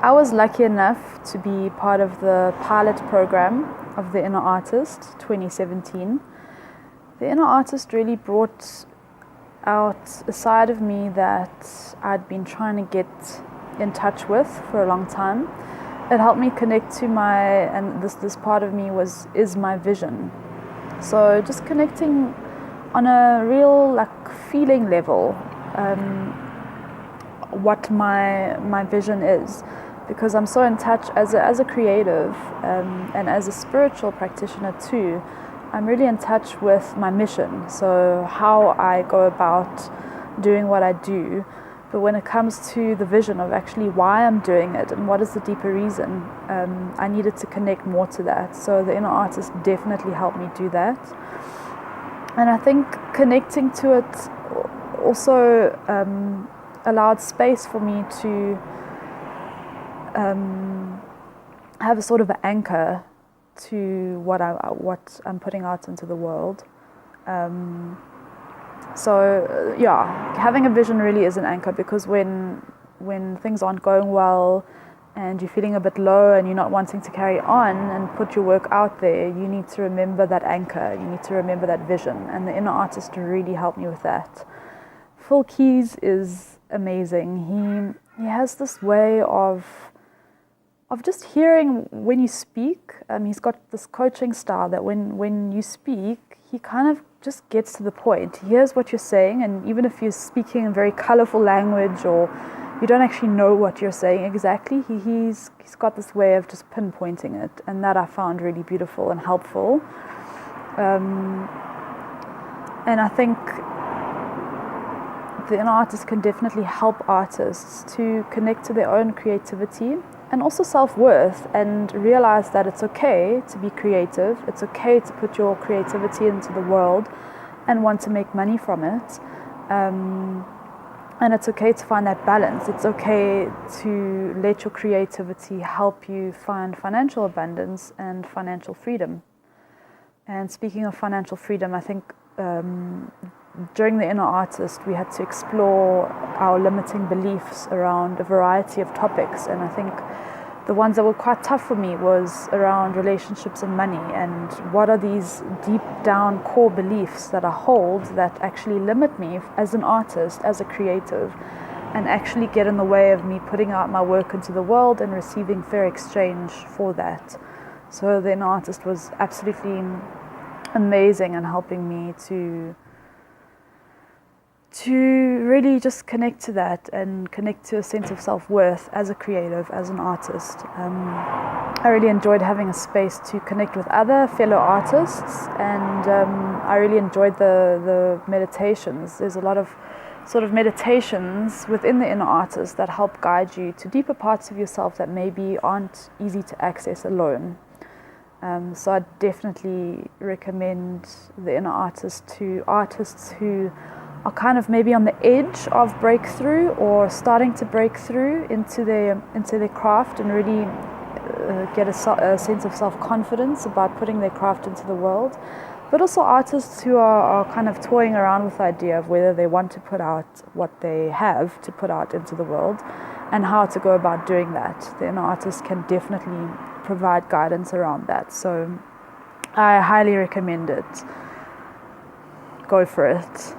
I was lucky enough to be part of the pilot program of the Inner Artist 2017. The Inner Artist really brought out a side of me that I'd been trying to get in touch with for a long time. It helped me connect to this part of me is my vision. So just connecting on a real feeling level, what my vision is, because I'm so in touch as a creative and as a spiritual practitioner too. I'm really in touch with my mission, so how I go about doing what I do. But when it comes to the vision of actually why I'm doing it and what is the deeper reason, I needed to connect more to that. So the Inner Artist definitely helped me do that. And I think connecting to it also allowed space for me to have a sort of an anchor to what I'm putting out into the world. So having a vision really is an anchor, because when things aren't going well and you're feeling a bit low and you're not wanting to carry on and put your work out there, you need to remember that anchor, you need to remember that vision, and the Inner Artist really helped me with that. Keye is amazing. He has this way of just hearing when you speak. He's got this coaching style that when you speak, he kind of just gets to the point. He hears what you're saying, and even if you're speaking in very colorful language or you don't actually know what you're saying exactly, he's got this way of just pinpointing it, and that I found really beautiful and helpful. And I think the Inner Artist can definitely help artists to connect to their own creativity and also self-worth, and realize that it's okay to be creative, it's okay to put your creativity into the world and want to make money from it, and it's okay to find that balance. It's okay to let your creativity help you find financial abundance and financial freedom. And speaking of financial freedom, I think during the Inner Artist, we had to explore our limiting beliefs around a variety of topics, and I think the ones that were quite tough for me was around relationships and money, and what are these deep down core beliefs that I hold that actually limit me as an artist, as a creative, and actually get in the way of me putting out my work into the world and receiving fair exchange for that. So the Inner Artist was absolutely amazing in helping me to really just connect to that and connect to a sense of self-worth as a creative, as an artist. I really enjoyed having a space to connect with other fellow artists, and I really enjoyed the meditations. There's a lot of sort of meditations within the Inner Artist that help guide you to deeper parts of yourself that maybe aren't easy to access alone. So I definitely recommend the Inner Artist to artists who are kind of maybe on the edge of breakthrough or starting to break through into their craft and really get a sense of self-confidence about putting their craft into the world. But also artists who are kind of toying around with the idea of whether they want to put out what they have to put out into the world and how to go about doing that. The Inner Artist can definitely provide guidance around that. So I highly recommend it. Go for it.